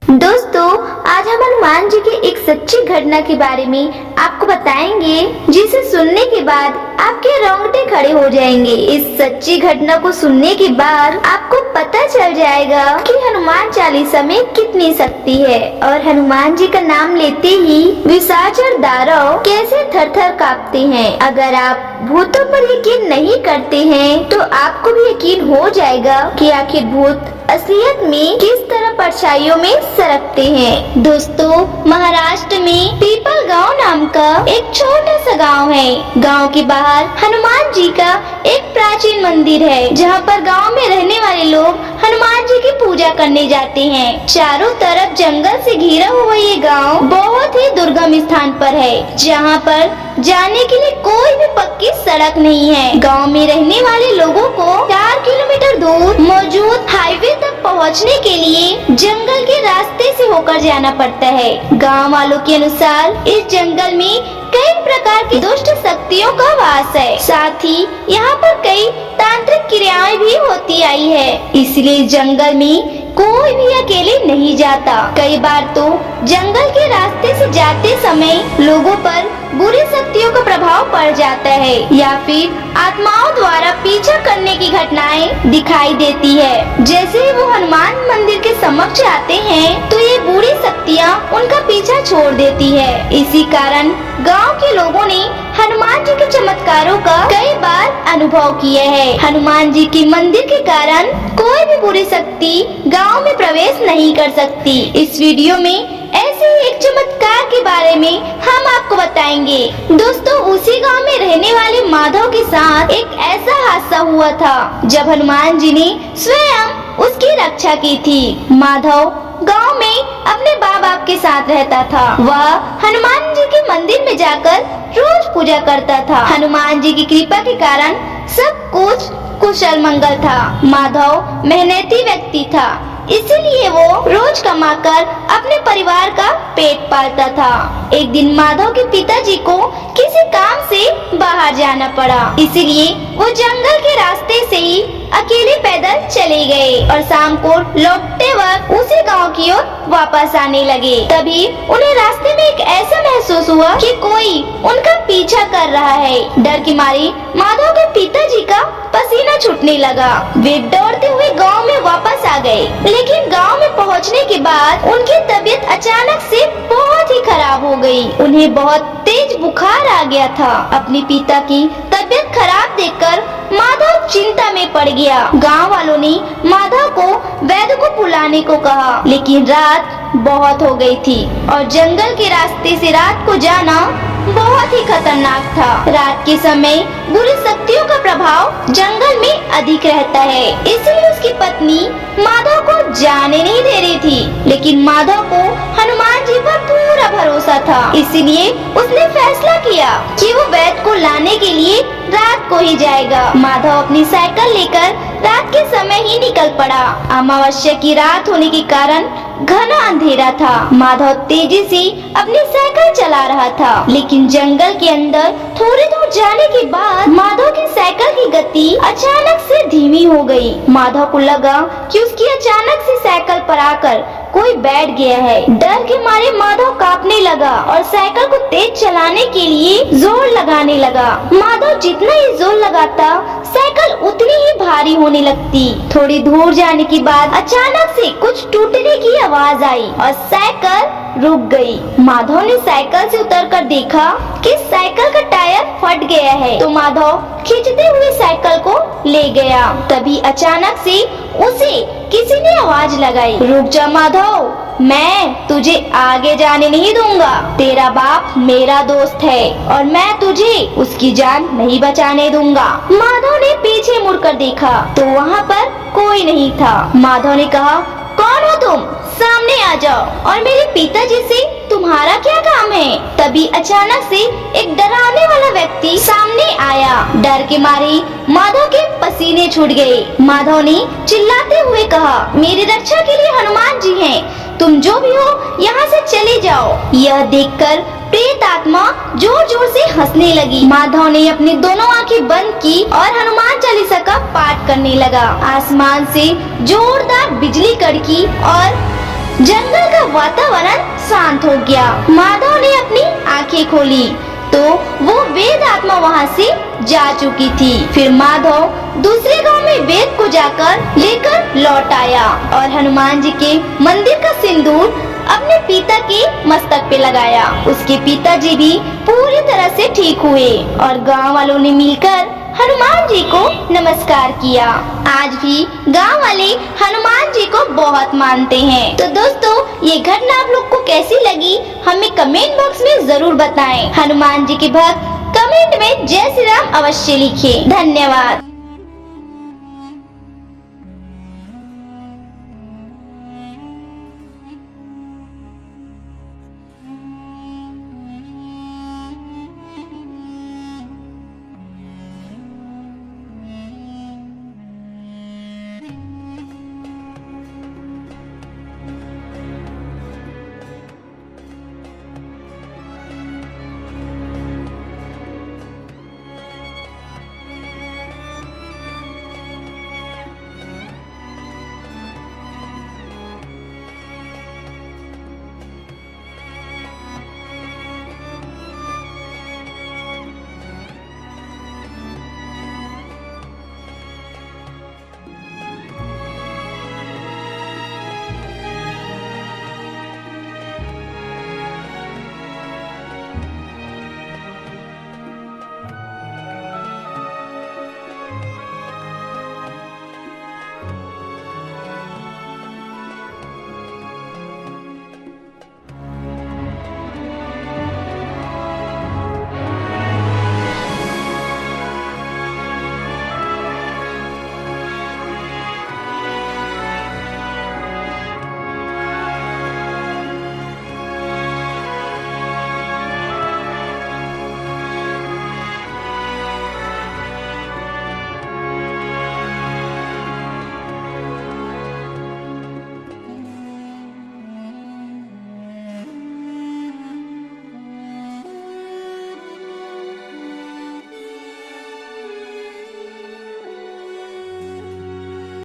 दोस्तों, आज हम हनुमान जी की एक सच्ची घटना के बारे में आपको बताएंगे, जिसे सुनने के बाद आपके रोंगटे खड़े हो जाएंगे। इस सच्ची घटना को सुनने के बाद आपको पता चल जाएगा कि हनुमान चालीसा में कितनी शक्ति है और हनुमान जी का नाम लेते ही निशाचर दानव कैसे थर-थर कांपते हैं। अगर आप भूतों पर यकीन नहीं करते हैं तो आपको भी यकीन हो जाएगा कि आखिर भूत असलियत में किस तरह परछाइयों में सरकते हैं। दोस्तों, महाराष्ट्र में पीपल गांव नाम का एक छोटा सा गांव है। गांव के बाहर हनुमान जी का एक प्राचीन मंदिर है, जहां पर गांव में रहने वाले लोग हनुमान जी की पूजा करने जाते हैं। चारों तरफ जंगल से घिरा हुआ ये गांव बहुत ही दुर्गम स्थान पर है, जहां पर जाने के लिए कोई भी पक्की सड़क नहीं है। गांव में रहने वाले लोगों को 4 किलोमीटर दूर मौजूद हाईवे तक पहुंचने के लिए जंगल के रास्ते से होकर जाना पड़ता है। गांव वालों के अनुसार इस जंगल में कई प्रकार की दुष्ट शक्तियों का वास है। साथ ही यहाँ पर कई तांत्रिक क्रियाएं भी होती आई है, इसलिए जंगल में कोई भी अकेले नहीं जाता। कई बार तो जंगल के रास्ते से जाते समय लोगों पर बुरी शक्तियों का प्रभाव पड़ जाता है या फिर आत्माओं द्वारा पीछा करने की घटनाएं दिखाई देती है। जैसे ही वो हनुमान मंदिर के समक्ष आते हैं तो ये बुरी शक्तियाँ उनका पीछा छोड़ देती है। इसी कारण गांव के लोगों ने हनुमान जी के चमत्कारों का कई बार अनुभव किया है। हनुमान जी के मंदिर के कारण कोई भी बुरी शक्ति गांव में प्रवेश नहीं कर सकती। इस वीडियो में ऐसे ही एक चमत्कार के बारे में हम आपको बताएंगे। दोस्तों, उसी गांव में रहने वाले माधव के साथ एक ऐसा हादसा हुआ था जब हनुमान जी ने स्वयं उसकी रक्षा की थी। माधव गांव में अपने माँ बाप के साथ रहता था। वह हनुमान जी के मंदिर में जाकर रोज पूजा करता था। हनुमान जी की कृपा के कारण सब कुछ कुशल मंगल था। माधव मेहनती व्यक्ति था, इसीलिए वो रोज कमाकर अपने परिवार का पेट पालता था। एक दिन माधव के पिताजी को किसी काम से बाहर जाना पड़ा, इसीलिए वो जंगल के रास्ते से ही अकेले पैदल चले गए और शाम को लौटते वक्त उसी गांव की ओर वापस आने लगे। तभी उन्हें रास्ते में एक ऐसा महसूस हुआ कि कोई उनका पीछा कर रहा है। डर के मारे माधव के पिताजी का पसीना छूटने लगा। वे दौड़ते हुए गांव में वापस आ गए, लेकिन गांव में पहुंचने के बाद उनकी तबीयत अचानक से बहुत ही खराब हो गई। उन्हें बहुत तेज बुखार आ गया था। अपने पिता की तबीयत खराब देखकर माधव चिंता में पड़ गया। गांव वालों ने माधव को वैद्य को बुलाने को कहा, लेकिन रात बहुत हो गई थी और जंगल के रास्ते से रात को जाना बहुत ही खतरनाक था। रात के समय बुरी शक्तियों का प्रभाव जंगल में अधिक रहता है, इसलिए उसकी पत्नी माधव को जाने नहीं दे रही थी। लेकिन माधव को हनुमान जी पर पूरा भरोसा था, इसलिए उसने फैसला किया कि वो वैद्य को लाने के लिए रात को ही जाएगा। माधव अपनी साइकिल लेकर रात के समय ही निकल पड़ा। अमावस्या की रात होने के कारण घना अंधेरा था। माधव तेजी से अपनी साइकिल चला रहा था, लेकिन जंगल के अंदर थोड़ी दूर जाने के बाद माधव की साइकिल की गति अचानक से धीमी हो गई। माधव को लगा कि उसकी अचानक से साइकिल पर आकर कोई बैठ गया है। डर के मारे माधव कांपने लगा और साइकिल को तेज चलाने के लिए जोर लगाने लगा। माधव जितना ही जोर लगाता, साइकिल उतनी ही भारी होने लगती। थोड़ी दूर जाने के बाद अचानक से कुछ टूटने की आवाज आई और साइकिल रुक गई। माधव ने साइकिल से उतरकर देखा कि साइकिल का टायर फट गया है, तो माधव खींचते हुए साइकिल को ले गया। तभी अचानक से उसे किसी ने आवाज लगाई, रुक जा माधव, मैं तुझे आगे जाने नहीं दूंगा। तेरा बाप मेरा दोस्त है और मैं तुझे उसकी जान नहीं बचाने दूंगा। माधव ने पीछे मुड़कर देखा तो वहाँ पर कोई नहीं था। माधव ने कहा, कौन हो तुम? सामने आ जाओ और मेरे पिताजी से तुम्हारा क्या काम है? तभी अचानक से एक डरावने वाला व्यक्ति सामने आया। डर के मारे माधव के पसीने छूट गए। माधव ने चिल्लाते हुए कहा, मेरी रक्षा के लिए हनुमान जी हैं, तुम जो भी हो यहाँ से चले जाओ। यह देखकर प्रेत आत्मा जोर जोर से हंसने लगी। माधव ने अपनी दोनों आंखें बंद की और हनुमान चालीसा का पाठ करने लगा। आसमान से जोरदार बिजली कड़की और जंगल का वातावरण शांत हो गया। माधव ने अपनी आंखें खोली तो वो वेद आत्मा वहाँ से जा चुकी थी। फिर माधव दूसरे गांव में वेद को जाकर लेकर लौट आया और हनुमान जी के मंदिर का सिंदूर अपने पिता के मस्तक पे लगाया। उसके पिताजी भी पूरी तरह से ठीक हुए और गांव वालों ने मिलकर हनुमान जी को नमस्कार किया। आज भी गांव वाले हनुमान जी को बहुत मानते हैं। तो दोस्तों, ये घटना आप लोग को कैसी लगी हमें कमेंट बॉक्स में जरूर बताएं। हनुमान जी के भक्त कमेंट में जय श्री राम अवश्य लिखें। धन्यवाद।